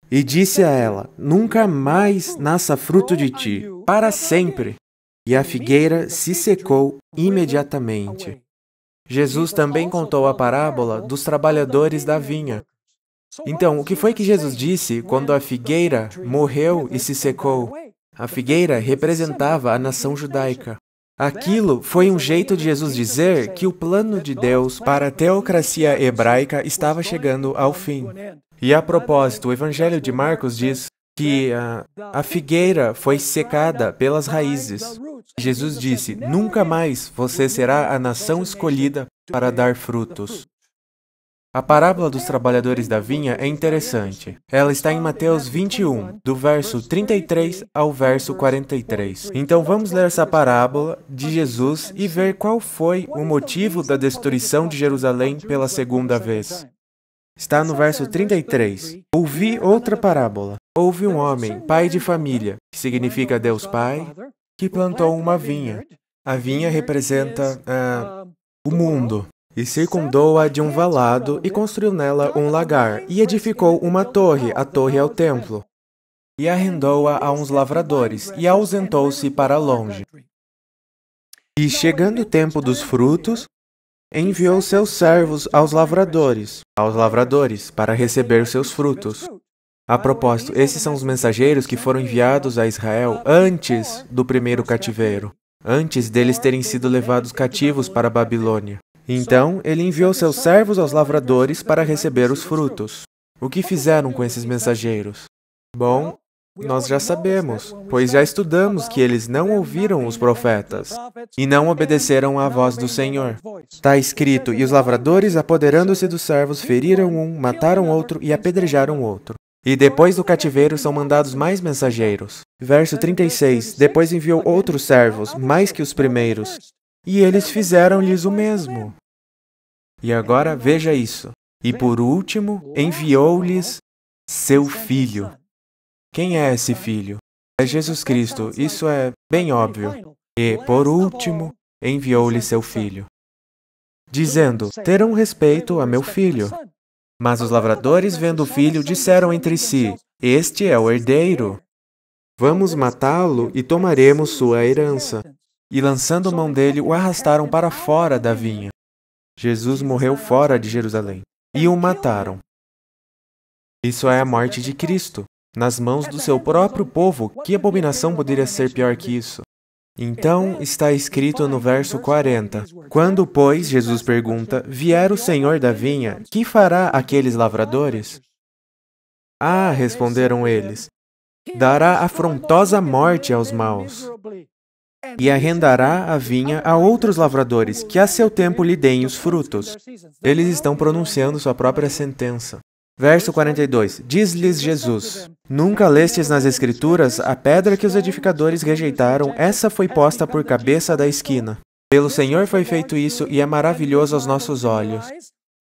E disse a ela: Nunca mais nasça fruto de ti, para sempre. E a figueira se secou imediatamente. Jesus também contou a parábola dos trabalhadores da vinha. Então, o que foi que Jesus disse quando a figueira morreu e se secou? A figueira representava a nação judaica. Aquilo foi um jeito de Jesus dizer que o plano de Deus para a teocracia hebraica estava chegando ao fim. E a propósito, o Evangelho de Marcos diz que a figueira foi secada pelas raízes. Jesus disse: Nunca mais você será a nação escolhida para dar frutos. A parábola dos trabalhadores da vinha é interessante. Ela está em Mateus 21, do verso 33 ao verso 43. Então vamos ler essa parábola de Jesus e ver qual foi o motivo da destruição de Jerusalém pela segunda vez. Está no verso 33. Ouvi outra parábola. Houve um homem, pai de família, que significa Deus Pai, que plantou uma vinha. A vinha representa o mundo. E circundou-a de um valado e construiu nela um lagar, e edificou uma torre, a torre é o templo, e arrendou-a a uns lavradores, e ausentou-se para longe. E chegando o tempo dos frutos, enviou seus servos aos lavradores, para receber seus frutos. A propósito, esses são os mensageiros que foram enviados a Israel antes do primeiro cativeiro, antes deles terem sido levados cativos para a Babilônia. Então, ele enviou seus servos aos lavradores para receber os frutos. O que fizeram com esses mensageiros? Bom, nós já sabemos, pois já estudamos que eles não ouviram os profetas e não obedeceram à voz do Senhor. Está escrito: E os lavradores, apoderando-se dos servos, feriram um, mataram outro e apedrejaram outro. E depois do cativeiro são mandados mais mensageiros. Verso 36. Depois enviou outros servos, mais que os primeiros. E eles fizeram-lhes o mesmo. E agora veja isso. E por último, enviou-lhes seu filho. Quem é esse filho? É Jesus Cristo, isso é bem óbvio. E, por último, enviou-lhe seu filho, dizendo: terão respeito a meu filho. Mas os lavradores, vendo o filho, disseram entre si: este é o herdeiro. Vamos matá-lo e tomaremos sua herança. E lançando mão dele, o arrastaram para fora da vinha. Jesus morreu fora de Jerusalém. E o mataram. Isso é a morte de Cristo, nas mãos do seu próprio povo. Que abominação poderia ser pior que isso? Então está escrito no verso 40. Quando, pois, Jesus pergunta: vier o Senhor da vinha, que fará aqueles lavradores? Ah, responderam eles, dará afrontosa morte aos maus, e arrendará a vinha a outros lavradores, que a seu tempo lhe deem os frutos. Eles estão pronunciando sua própria sentença. Verso 42. Diz-lhes Jesus: nunca lestes nas Escrituras a pedra que os edificadores rejeitaram, essa foi posta por cabeça da esquina. Pelo Senhor foi feito isso, e é maravilhoso aos nossos olhos.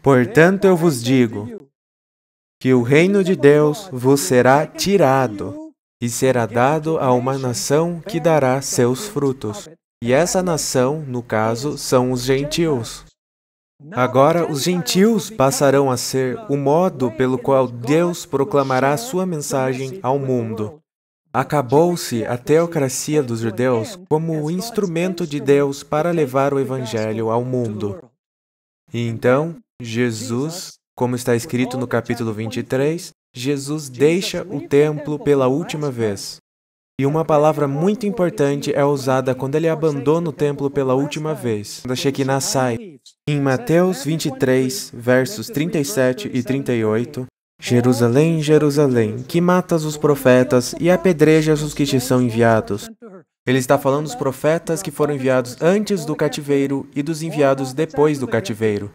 Portanto eu vos digo que o reino de Deus vos será tirado e será dado a uma nação que dará seus frutos. E essa nação, no caso, são os gentios. Agora, os gentios passarão a ser o modo pelo qual Deus proclamará sua mensagem ao mundo. Acabou-se a teocracia dos judeus como o instrumento de Deus para levar o evangelho ao mundo. E então, Jesus, como está escrito no capítulo 23, Jesus deixa o templo pela última vez. E uma palavra muito importante é usada quando ele abandona o templo pela última vez, quando a Shekinah sai. Em Mateus 23, versos 37 e 38, Jerusalém, Jerusalém, que matas os profetas e apedrejas os que te são enviados. Ele está falando dos profetas que foram enviados antes do cativeiro e dos enviados depois do cativeiro.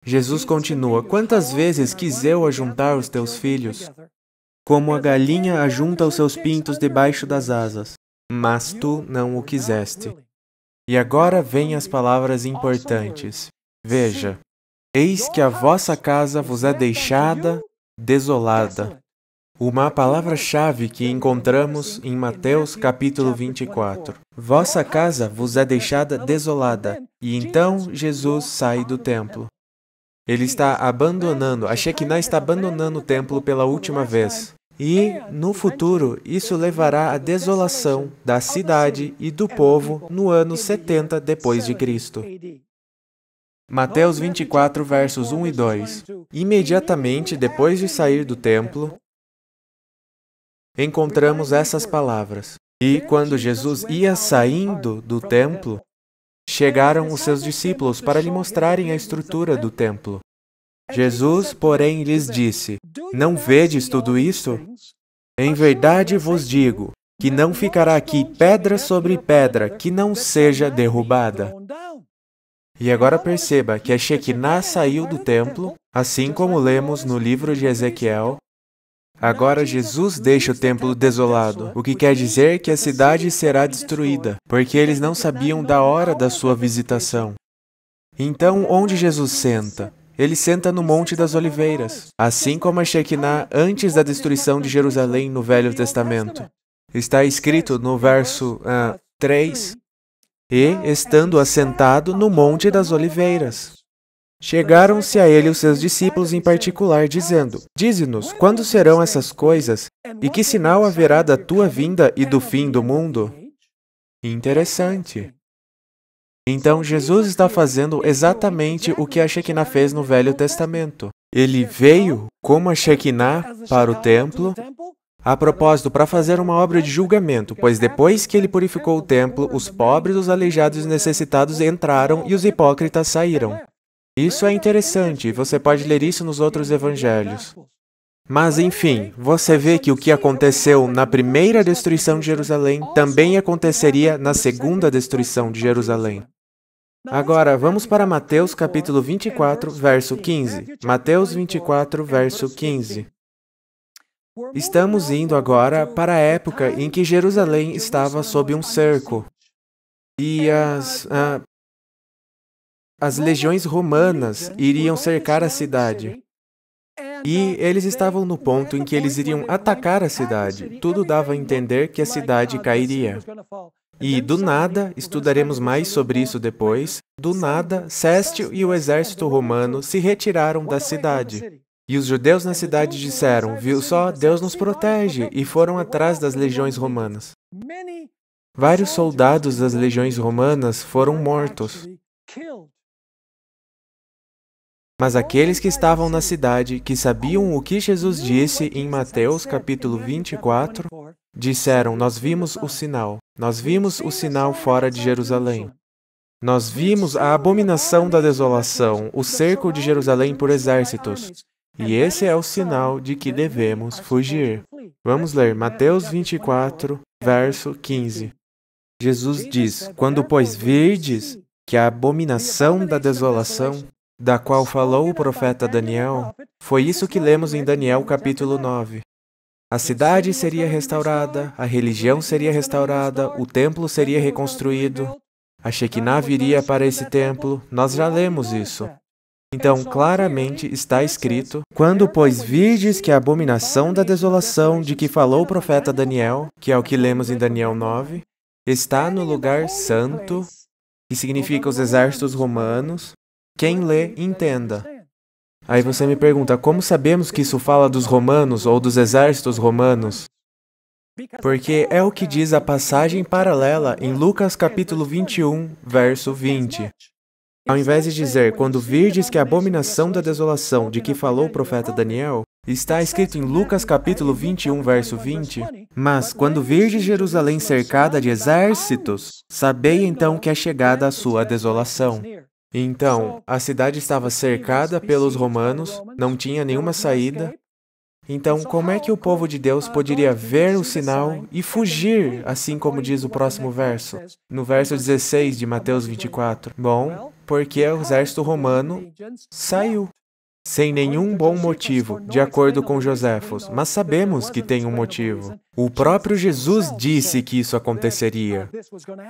Jesus continua: quantas vezes quis eu ajuntar os teus filhos, como a galinha ajunta os seus pintos debaixo das asas, mas tu não o quiseste. E agora vêm as palavras importantes. Veja, eis que a vossa casa vos é deixada desolada. Uma palavra-chave que encontramos em Mateus capítulo 24. Vossa casa vos é deixada desolada. E então Jesus sai do templo. Ele está abandonando, a Shekinah está abandonando o templo pela última vez. E, no futuro, isso levará à desolação da cidade e do povo no ano 70 depois de Cristo. Mateus 24, versos 1 e 2. Imediatamente depois de sair do templo, encontramos essas palavras. E, quando Jesus ia saindo do templo, chegaram os seus discípulos para lhe mostrarem a estrutura do templo. Jesus, porém, lhes disse: não vedes tudo isso? Em verdade vos digo que não ficará aqui pedra sobre pedra que não seja derrubada. E agora perceba que a Shekinah saiu do templo, assim como lemos no livro de Ezequiel. Agora Jesus deixa o templo desolado, o que quer dizer que a cidade será destruída, porque eles não sabiam da hora da sua visitação. Então, onde Jesus senta? Ele senta no Monte das Oliveiras, assim como a Shekinah antes da destruição de Jerusalém no Velho Testamento. Está escrito no verso 3, e, estando assentado no Monte das Oliveiras. Chegaram-se a ele os seus discípulos em particular, dizendo: dize-nos, quando serão essas coisas, e que sinal haverá da tua vinda e do fim do mundo? Interessante. Então, Jesus está fazendo exatamente o que a Shekinah fez no Velho Testamento. Ele veio como a Shekinah para o templo, a propósito, para fazer uma obra de julgamento, pois depois que ele purificou o templo, os pobres, os aleijados e os necessitados entraram e os hipócritas saíram. Isso é interessante, e você pode ler isso nos outros evangelhos. Mas, enfim, você vê que o que aconteceu na primeira destruição de Jerusalém também aconteceria na segunda destruição de Jerusalém. Agora, vamos para Mateus capítulo 24, verso 15. Mateus 24, verso 15. Estamos indo agora para a época em que Jerusalém estava sob um cerco. E as legiões romanas iriam cercar a cidade. E eles estavam no ponto em que eles iriam atacar a cidade. Tudo dava a entender que a cidade cairia. E, do nada, estudaremos mais sobre isso depois, do nada, Sestio e o exército romano se retiraram da cidade. E os judeus na cidade disseram, viu só, Deus nos protege, e foram atrás das legiões romanas. Vários soldados das legiões romanas foram mortos. Mas aqueles que estavam na cidade, que sabiam o que Jesus disse em Mateus capítulo 24, disseram, nós vimos o sinal. Nós vimos o sinal fora de Jerusalém. Nós vimos a abominação da desolação, o cerco de Jerusalém por exércitos. E esse é o sinal de que devemos fugir. Vamos ler Mateus 24, verso 15. Jesus diz, quando, pois, virdes que a abominação da desolação, da qual falou o profeta Daniel, foi isso que lemos em Daniel capítulo 9. A cidade seria restaurada, a religião seria restaurada, o templo seria reconstruído, a Shekinah viria para esse templo, nós já lemos isso. Então, claramente está escrito, quando, pois, virdes que a abominação da desolação de que falou o profeta Daniel, que é o que lemos em Daniel 9, está no lugar santo, que significa os exércitos romanos, quem lê, entenda. Aí você me pergunta, como sabemos que isso fala dos romanos ou dos exércitos romanos? Porque é o que diz a passagem paralela em Lucas capítulo 21, verso 20. Ao invés de dizer, quando virdes que a abominação da desolação de que falou o profeta Daniel, está escrito em Lucas capítulo 21, verso 20, mas quando virdes Jerusalém cercada de exércitos, sabei então que é chegada a sua desolação. Então, a cidade estava cercada pelos romanos, não tinha nenhuma saída. Então, como é que o povo de Deus poderia ver o sinal e fugir, assim como diz o próximo verso? No verso 16 de Mateus 24. Bom, porque o exército romano saiu. Sem nenhum bom motivo, de acordo com Joséfos, mas sabemos que tem um motivo. O próprio Jesus disse que isso aconteceria.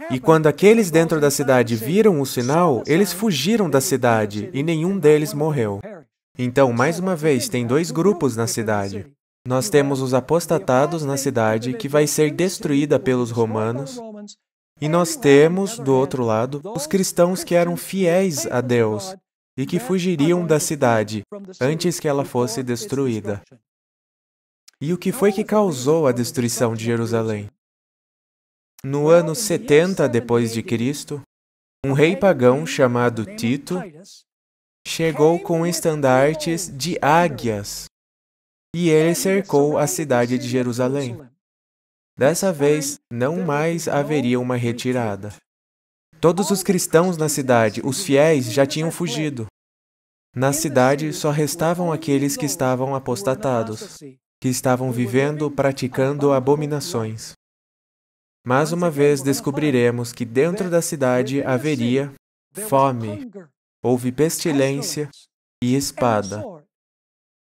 E quando aqueles dentro da cidade viram o sinal, eles fugiram da cidade e nenhum deles morreu. Então, mais uma vez, tem dois grupos na cidade. Nós temos os apostatados na cidade, que vai ser destruída pelos romanos, e nós temos, do outro lado, os cristãos que eram fiéis a Deus e que fugiriam da cidade antes que ela fosse destruída. E o que foi que causou a destruição de Jerusalém? No ano 70 depois de Cristo, um rei pagão chamado Tito chegou com estandartes de águias e ele cercou a cidade de Jerusalém. Dessa vez, não mais haveria uma retirada. Todos os cristãos na cidade, os fiéis, já tinham fugido. Na cidade só restavam aqueles que estavam apostatados, que estavam vivendo, praticando abominações. Mais uma vez descobriremos que dentro da cidade haveria fome, houve pestilência e espada.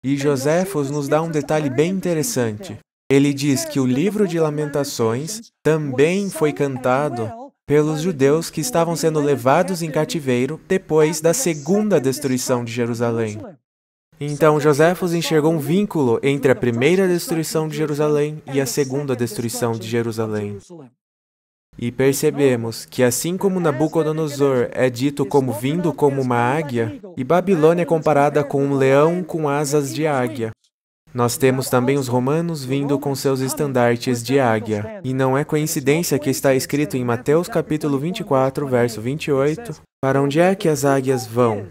E Joséfos nos dá um detalhe bem interessante. Ele diz que o livro de Lamentações também foi cantado pelos judeus que estavam sendo levados em cativeiro depois da segunda destruição de Jerusalém. Então, Joséfos enxergou um vínculo entre a primeira destruição de Jerusalém e a segunda destruição de Jerusalém. E percebemos que assim como Nabucodonosor é dito como vindo como uma águia, e Babilônia é comparada com um leão com asas de águia, nós temos também os romanos vindo com seus estandartes de águia. E não é coincidência que está escrito em Mateus capítulo 24, verso 28, para onde é que as águias vão?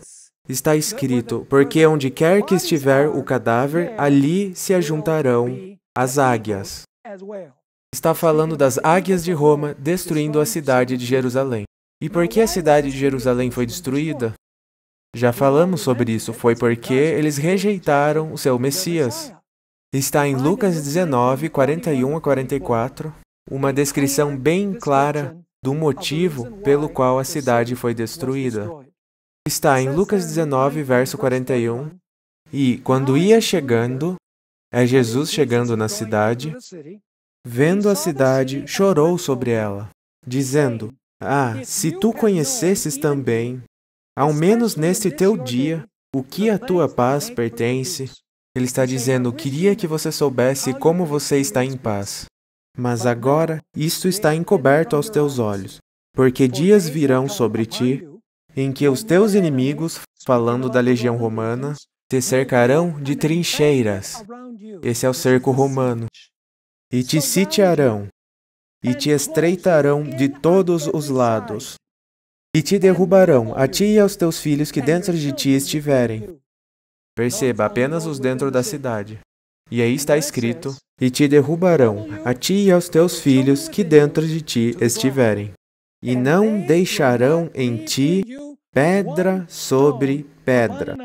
Está escrito, porque onde quer que estiver o cadáver, ali se ajuntarão as águias. Está falando das águias de Roma destruindo a cidade de Jerusalém. E por que a cidade de Jerusalém foi destruída? Já falamos sobre isso, foi porque eles rejeitaram o seu Messias. Está em Lucas 19, 41 a 44, uma descrição bem clara do motivo pelo qual a cidade foi destruída. Está em Lucas 19, verso 41, e quando ia chegando, é Jesus chegando na cidade, vendo a cidade, chorou sobre ela, dizendo, se tu conhecesses também, ao menos neste teu dia, o que à tua paz pertence. Ele está dizendo, queria que você soubesse como você está em paz. Mas agora isto está encoberto aos teus olhos, porque dias virão sobre ti, em que os teus inimigos, falando da legião romana, te cercarão de trincheiras. Esse é o cerco romano. E te sitiarão, e te estreitarão de todos os lados, e te derrubarão, a ti e aos teus filhos que dentro de ti estiverem. Perceba, apenas os dentro da cidade. E aí está escrito, e te derrubarão, a ti e aos teus filhos que dentro de ti estiverem. E não deixarão em ti pedra sobre pedra.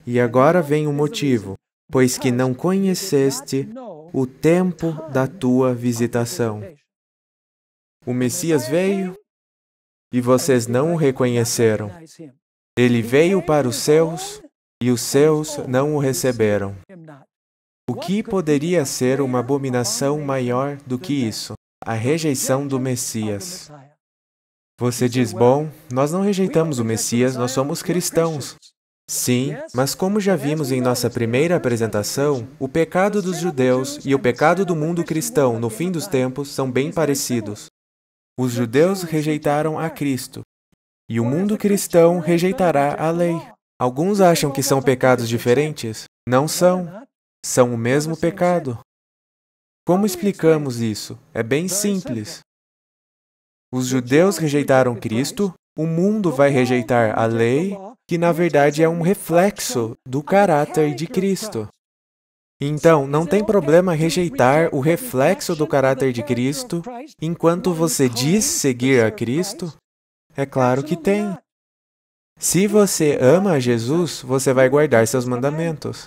E agora vem o motivo, pois que não conheceste o tempo da tua visitação. O Messias veio e vocês não o reconheceram. Ele veio para os seus e os seus não o receberam. O que poderia ser uma abominação maior do que isso? A rejeição do Messias. Você diz, bom, nós não rejeitamos o Messias, nós somos cristãos. Sim, mas como já vimos em nossa primeira apresentação, o pecado dos judeus e o pecado do mundo cristão no fim dos tempos são bem parecidos. Os judeus rejeitaram a Cristo, e o mundo cristão rejeitará a lei. Alguns acham que são pecados diferentes? Não são. São o mesmo pecado. Como explicamos isso? É bem simples. Os judeus rejeitaram Cristo, o mundo vai rejeitar a lei, que na verdade é um reflexo do caráter de Cristo. Então, não tem problema rejeitar o reflexo do caráter de Cristo enquanto você diz seguir a Cristo? É claro que tem. Se você ama a Jesus, você vai guardar seus mandamentos.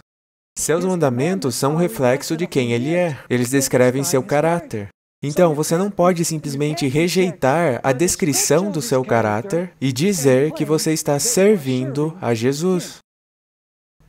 Seus mandamentos são um reflexo de quem Ele é. Eles descrevem seu caráter. Então, você não pode simplesmente rejeitar a descrição do seu caráter e dizer que você está servindo a Jesus.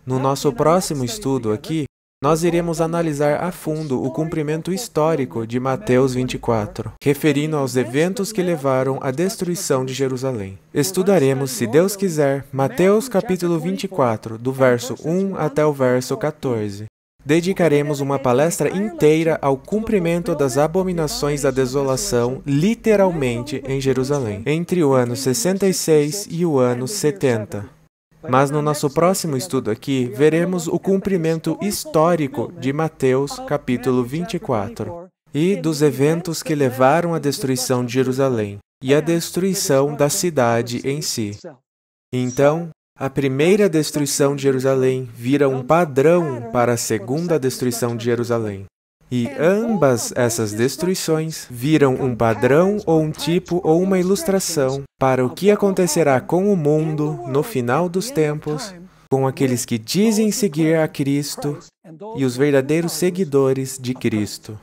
No nosso próximo estudo aqui, nós iremos analisar a fundo o cumprimento histórico de Mateus 24, referindo aos eventos que levaram à destruição de Jerusalém. Estudaremos, se Deus quiser, Mateus capítulo 24, do verso 1 até o verso 14. Dedicaremos uma palestra inteira ao cumprimento das abominações da desolação, literalmente em Jerusalém, entre o ano 66 e o ano 70. Mas no nosso próximo estudo aqui, veremos o cumprimento histórico de Mateus, capítulo 24, e dos eventos que levaram à destruição de Jerusalém, e à destruição da cidade em si. Então, a primeira destruição de Jerusalém vira um padrão para a segunda destruição de Jerusalém. E ambas essas destruições viram um padrão ou um tipo ou uma ilustração para o que acontecerá com o mundo no final dos tempos, com aqueles que dizem seguir a Cristo e os verdadeiros seguidores de Cristo.